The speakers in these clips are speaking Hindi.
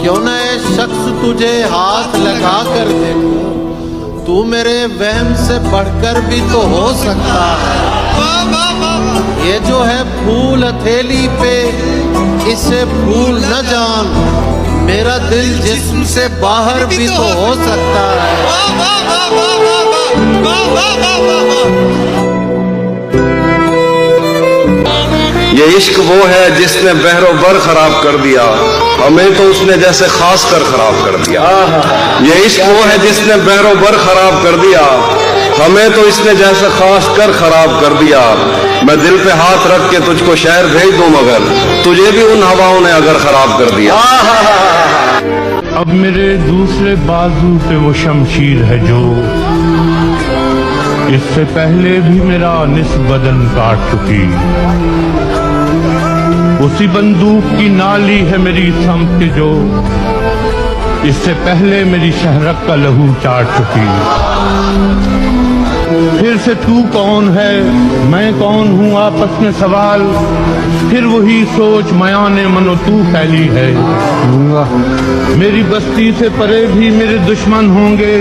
क्यों न ये शख्स तुझे हाथ लगा कर देखूं, तू मेरे वहम से बढ़कर भी तो हो सकता है। ये जो है फूल हथेली पे, इसे भूल न जान, मेरा दिल जिस्म से बाहर भी तो हो सकता है। ये इश्क वो है जिसने बहरो बर खराब कर दिया, हमें तो उसने जैसे खास कर खराब कर दिया। ये इश्क वो है जिसने बहरो बर खराब कर दिया, हमें तो इसने जैसे खास कर खराब कर दिया। मैं दिल पे हाथ रख के तुझको शहर भेज दूं, मगर तुझे भी उन हवाओं ने अगर खराब कर दिया। अब मेरे दूसरे बाजू पे वो शमशीर है जो इससे पहले भी मेरा निस बदन काट चुकी। उसी बंदूक की नाली है मेरी समझ जो इससे पहले मेरी शहरक का लहू चाट चुकी। फिर से तू कौन है मैं कौन हूँ आपस में सवाल, फिर वही सोच मयाने मनो तू फैली है। मेरी बस्ती से परे भी मेरे दुश्मन होंगे,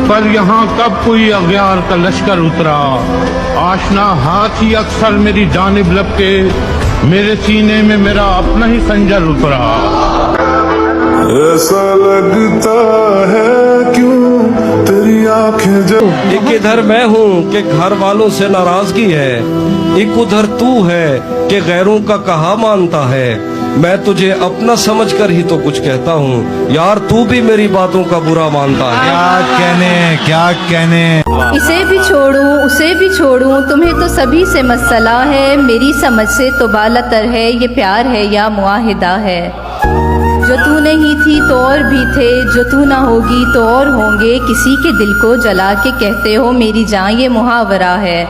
पर यहाँ कब कोई अग्यार का लश्कर उतरा। आशना हाथ ही अक्सर मेरी जानिब लपके, मेरे सीने में मेरा अपना ही खंजर उतरा। ऐसा लगता है क्यों तेरी आंखें जब एक इधर मैं हूँ कि घर वालों से नाराजगी है, एक उधर तू है कि गैरों का कहा मानता है। मैं तुझे अपना समझकर ही तो कुछ कहता हूँ यार, तू भी मेरी बातों का बुरा मानता है। क्या कहने इसे भी छोड़ूं उसे भी छोड़ूं, तुम्हें तो सभी से मसला है, मेरी समझ से तो बालातर है, ये प्यार है या मुआहिदा है। जो तू नहीं थी तो और भी थे, जो तू ना होगी तो और होंगे, किसी के दिल को जला के कहते हो मेरी जान, ये मुहावरा है।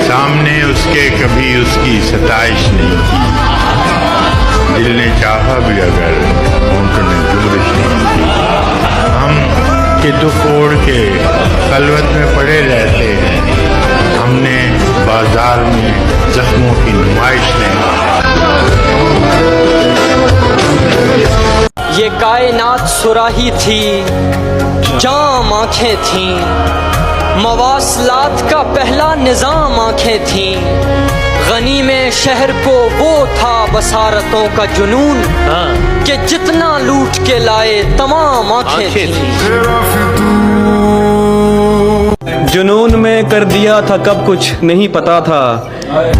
सामने उसके कभी उसकी सताइश नहीं की, दिल ने चाहा भी अगर होंठों ने जुम्बिश नहीं की। हम के दुख ओढ़ के खलवत में पड़े रहते हैं, हमने बाजार में जख्मों की नुमाइश नहीं। ये कायनात सुराही थी, जाम आंखें थीं, मवासलात का पहला निजाम आंखें थीं। गनी में शहर को वो था बसारतों का जुनून, कि जितना लूट के लाए तमाम आंखें थीं। जुनून में कर दिया था कब कुछ नहीं पता था,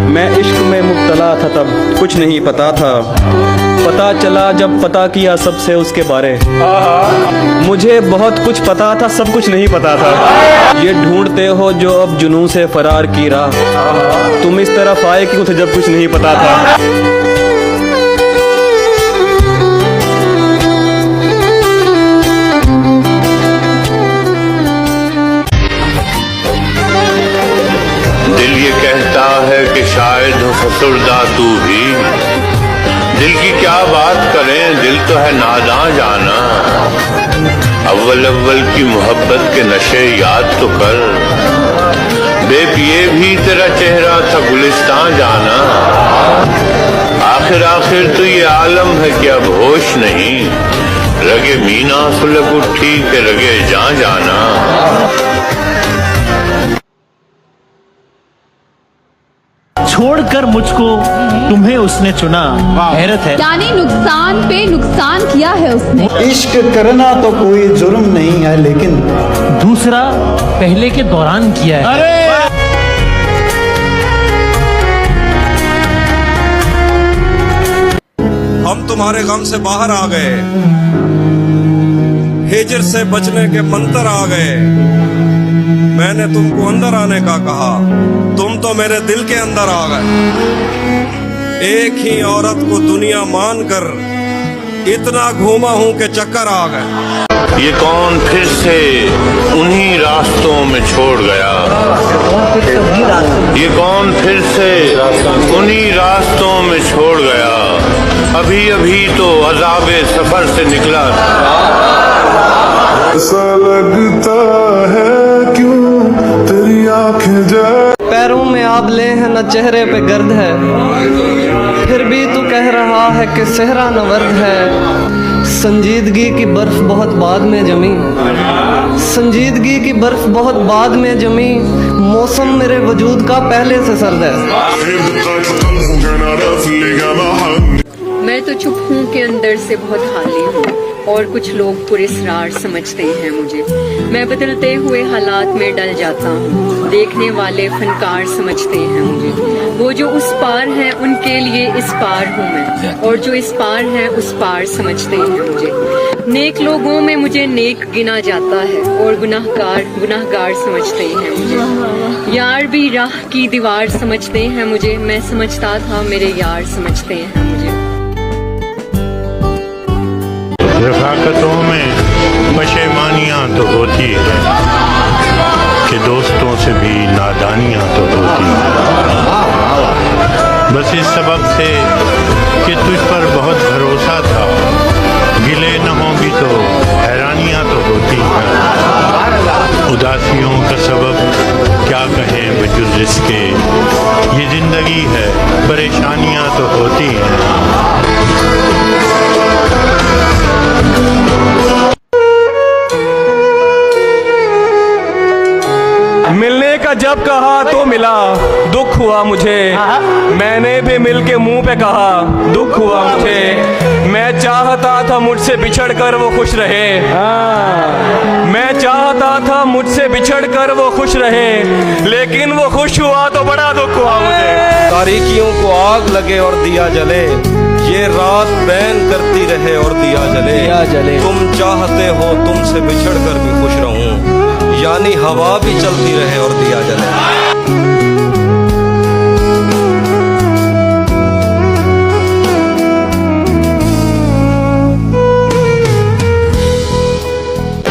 मैं इश्क में मुब्तला था तब कुछ नहीं पता था। पता चला जब पता किया सबसे उसके बारे, मुझे बहुत कुछ पता था सब कुछ नहीं पता था। ये ढूंढते हो जो अब जुनून से फरार की राह, तुम इस तरफ आए क्यों थे जब कुछ नहीं पता था। दिल ये कहता है कि शायद हो फसुर्दा तू भी, दिल की क्या बात करें दिल तो है नादां जाना। अव्वल अव्वल की मोहब्बत के नशे याद तो कर, बेपिए भी तेरा चेहरा था गुलिस्तान जाना। आखिर आखिर तो ये आलम है कि अब होश नहीं, रगे मीना सुलग उठी के रगे जान जाना। छोड़कर मुझको तुम्हें उसने चुना, हैरत है। यानी नुकसान पे नुकसान किया है उसने। इश्क करना तो कोई जुर्म नहीं है, लेकिन दूसरा पहले के दौरान किया है। अरे हम तुम्हारे गम से बाहर आ गए, हिजर से बचने के मंतर आ गए। मैंने तुमको अंदर आने का कहा, तुम तो मेरे दिल के अंदर आ गए। एक ही औरत को दुनिया मानकर इतना घूमा हूं कि चक्कर आ गए। ये कौन फिर से उन्हीं रास्तों में छोड़ गया, ये कौन फिर से उन्हीं रास्तों में छोड़ गया। अभी अभी तो अज़ाबे सफर से निकला था। ऐसा लगता है क्यों तेरी आंखें पैरों में आबले हैं न चेहरे पे गर्द है, फिर भी तू कह रहा है कि सेहरा न वर्द है। संजीदगी की बर्फ बहुत बाद में जमी, संजीदगी की बर्फ बहुत बाद में जमी, मौसम मेरे वजूद का पहले से सर्द है। मैं तो चुप हूँ कि अंदर से बहुत खाली हूँ, और कुछ लोग पुरस्कार समझते हैं मुझे। मैं बदलते हुए हालात में डल जाता हूँ, देखने वाले फनकार समझते हैं मुझे। वो जो उस पार हैं उनके लिए इस पार हूँ मैं, और जो इस पार हैं उस पार समझते हैं मुझे। नेक लोगों में मुझे नेक गिना जाता है, और गुनाहगार गुनाहगार समझते हैं मुझे। यार भी राह की दीवार समझते हैं मुझे, मैं समझता था मेरे यार समझते हैं मुझे। रफ़ाक़तों में पशेमानियाँ तो होती है कि दोस्तों से भी नादानियाँ तो होती हैं। बस इस सबब से कि तुझ पर बहुत भरोसा था, गिले न हों भी तो हैरानियाँ तो होती हैं। उदासियों का सबब क्या कहें बजुज़ इसके, ये ज़िंदगी है परेशानियाँ तो होती हैं। मिलने का जब कहा तो मिला, दुख हुआ मुझे। मैंने भी मिल के मुंह पे कहा, दुख हुआ मुझे। मैं चाहता था मुझसे बिछड़ कर वो खुश रहे, मैं चाहता था मुझसे बिछड़ कर वो खुश रहे, लेकिन वो खुश हुआ तो बड़ा दुख हुआ मुझे। तारीकियों को आग लगे और दिया जले, ये रात बैन करती रहे और दिया जले। तुम चाहते हो तुमसे बिछड़ कर भी खुश रहूं, यानी हवा भी चलती रहे और दिया जले।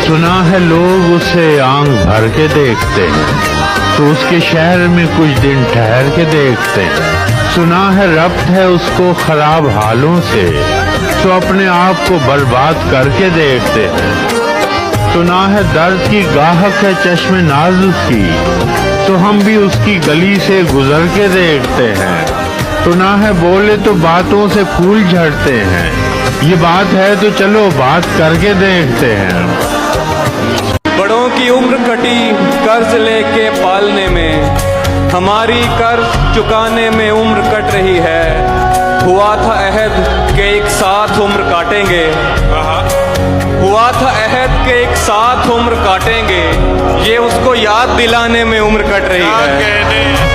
सुना है लोग उसे आंख भर के देखते हैं, तो उसके शहर में कुछ दिन ठहर के देखते हैं। सुना है रब्त है उसको खराब हालों से, तो अपने आप को बर्बाद करके देखते हैं। सुना है दर्द की गाहक है चश्मे नाज उसकी, तो हम भी उसकी गली से गुजर के देखते हैं। सुना है बोले तो बातों से फूल झड़ते हैं, ये बात है तो चलो बात करके देखते हैं। बड़ों की उम्र कटी कर्ज लेके पालने में, हमारी कर्ज चुकाने में उम्र कट रही है। हुआ था अहद के एक साथ उम्र काटेंगे, हुआ था अहद के एक साथ उम्र काटेंगे, ये उसको याद दिलाने में उम्र कट रही है।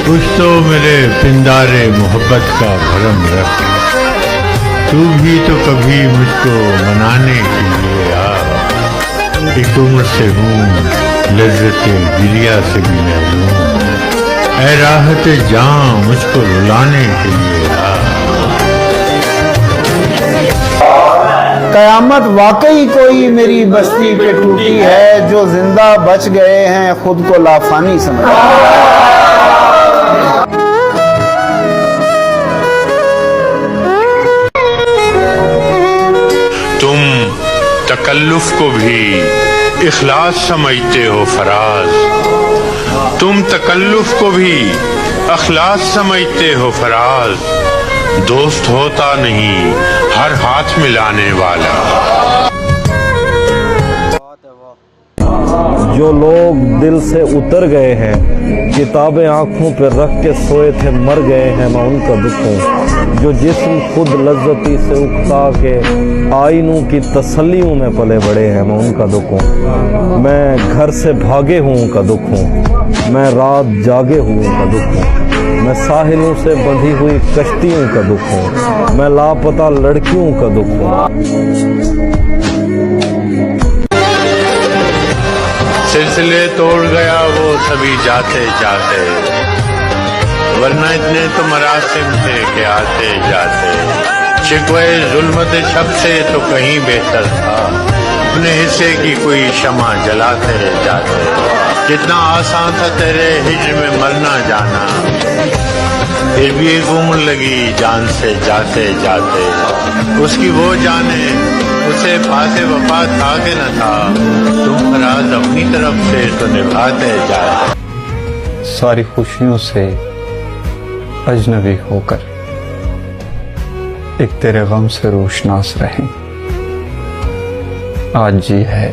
कुछ तो मेरे पिंदारे मोहब्बत का भरम रख, तू भी तो कभी मुझको मनाने के लिए आ। एक उम्र से हूँ लज्जते गिरिया से भी महरूम, ऐ राहत जान मुझको रुलाने के लिए आ। कयामत वाकई कोई मेरी बस्ती पे टूटी है, जो जिंदा बच गए हैं खुद को लाफानी समझ। तुम तकल्लुफ को भी इखलास समझते हो फराज, तुम तकल्लुफ को भी अखलास समझते हो फराज। दोस्त होता नहीं हर हाथ मिलाने वाला। जो लोग दिल से उतर गए हैं, किताबें आंखों पर रख के सोए थे मर गए हैं, मैं उनका दुख हूँ। जो जिस्म खुद लज्जती से उकता के आईनों की तसल्लियों में पले बड़े हैं, मैं उनका दुख हूँ। मैं घर से भागे हूँ उनका दुख हूँ, मैं रात जागे हूँ उनका दुख हूँ। मैं साहिलों से बंधी हुई कश्तियों का दुख हूँ, मैं लापता लड़कियों का दुख हूँ। सिलसिले तोड़ गया वो सभी जाते जाते, वरना इतने तो मरासिम थे कि आते जाते। शिकवे जुल्मत शब से तो कहीं बेहतर था, अपने हिस्से की कोई शमा जलाते जाते। कितना आसान था तेरे हिज्र में मरना जाना, फिर भी एक उम्र लगी जान से जाते जाते। उसकी वो जाने उसे पासे वफा था कि न था, तुम फराज अपनी तरफ से तो निभाते जाते। सारी खुशियों से अजनबी होकर एक तेरे गम से रोशनास रहें। आज जी है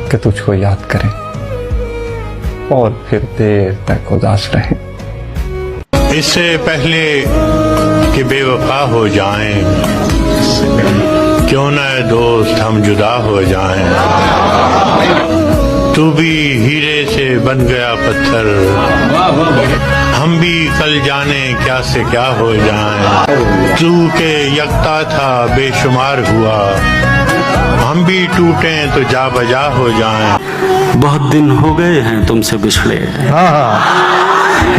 कि तुझको याद करें और फिर देर तक उदास रहें। इससे पहले कि बेवफा हो जाएं, क्यों न ए दोस्त हम जुदा हो जाएं। तू भी हीरे से बन गया पत्थर, हम भी कल जाने क्या से क्या हो जाएं। तू के यकता था बेशुमार हुआ, हम भी टूटे तो जा बजा हो जाएं। बहुत दिन हो गए हैं तुमसे बिछड़े,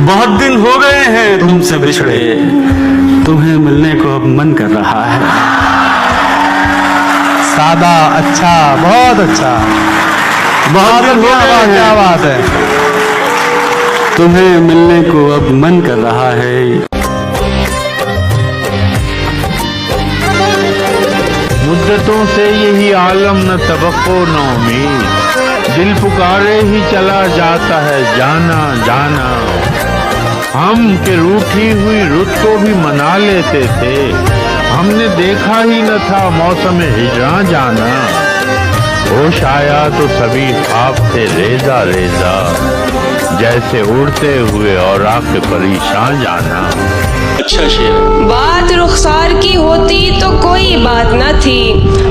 बहुत दिन हो गए हैं तुमसे बिछड़े, तुम्हें मिलने को अब मन कर रहा है। सादा, अच्छा, बहुत अच्छा, बहुत दिन हो गए हैं, क्या बात है। तुम्हें मिलने को अब मन कर रहा है। मुद्दतों से यही आलम न तवक्को न उम्मीद, दिल पुकारे ही चला जाता है जाना जाना। हम के रूठी हुई रुत को भी मना लेते थे, हमने देखा ही न था मौसम हिजरा जाना। होश आया तो सभी ख्वाब थे रेजा रेजा, जैसे उड़ते हुए और आके परेशान जाना। अच्छा शेर। बात रुखसार की होती तो कोई बात न थी,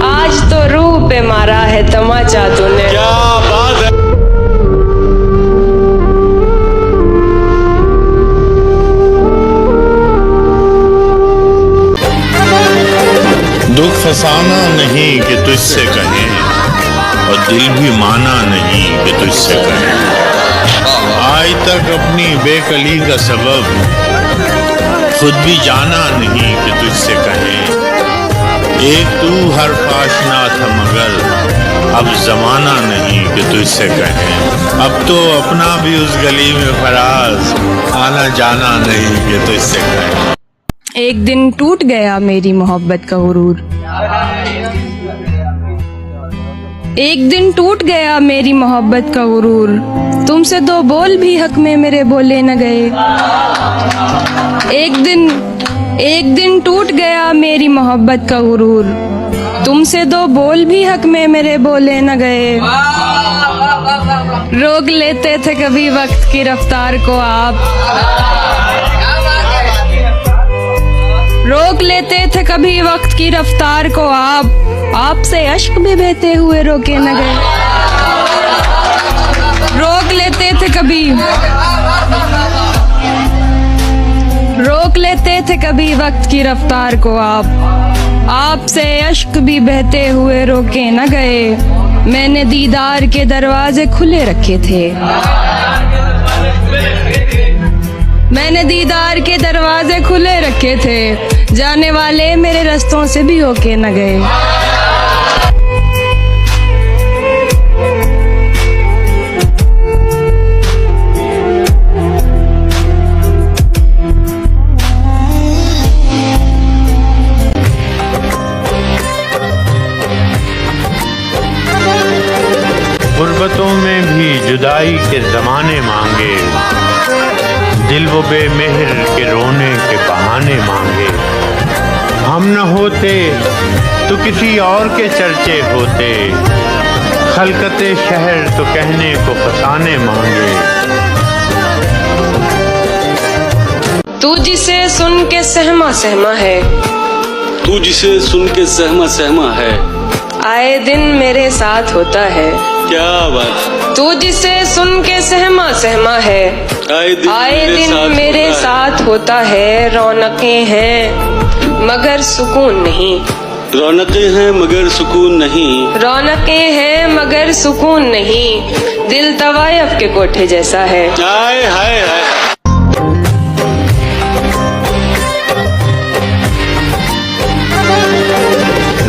आज तो रूह पे मारा है तमाचा तूने। क्या बात है। दुख फसाना नहीं कि तुझसे कहें, और दिल भी माना नहीं कि तुझसे कहें। आज तक अपनी बेकली का सबब खुद भी जाना नहीं कि तुझसे कहें। एक तू हर आशना था मगर अब जमाना नहीं कि तुझसे कहें। अब तो अपना भी उस गली में फराज आना जाना नहीं कि तुझसे कहें। एक दिन टूट गया मेरी मोहब्बत का गुरूर, एक दिन टूट गया मेरी मोहब्बत का गुरूर, तुमसे दो बोल भी हक में मेरे बोले न गए। एक दिन टूट गया मेरी मोहब्बत का गुरूर, तुमसे दो बोल भी हक में मेरे बोले न गए। रोक लेते थे कभी वक्त की रफ्तार को आप, रोक लेते थे कभी वक्त की रफ्तार को आप, आपसे अश्क भी बहते हुए रोके न गए। रोक लेते थे कभी, रोक लेते थे कभी वक्त की रफ्तार को आप, आपसे अश्क भी बहते हुए रोके न गए। मैंने दीदार के दरवाजे खुले रखे थे, मैंने दीदार के दरवाजे खुले रखे थे, जाने वाले मेरे रास्तों से भी होके न गए। गुर्बतों में भी जुदाई के जमाने मांगे, दिल वो बेमेहर के रोने के बहाने मांगे। हम न होते तो किसी और के चर्चे होते, खलकते शहर तो कहने को फसाने मांगे। तू जिसे सुन के सहमा सहमा है, तू जिसे सुन के सहमा सहमा है, आए दिन मेरे साथ होता है। क्या बात। तू जिसे सुन के सहमा सहमा है, आए दिन मेरे साथ होता है। रौनकें हैं मगर सुकून नहीं, रौनकें हैं मगर सुकून नहीं, रौनकें हैं मगर सुकून नहीं, दिल तवायफ के कोठे जैसा है। हाय हाय हाय।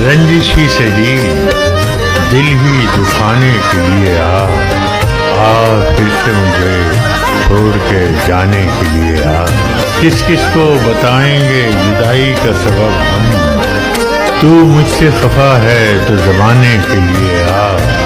रंजिश ही सही दिल ही दुखाने के लिए आ फिर से मुझे छोड़ के जाने के लिए आ। किस किस को बताएंगे जुदाई का सबब हम। तू मुझसे खफा है तो जमाने के लिए आ।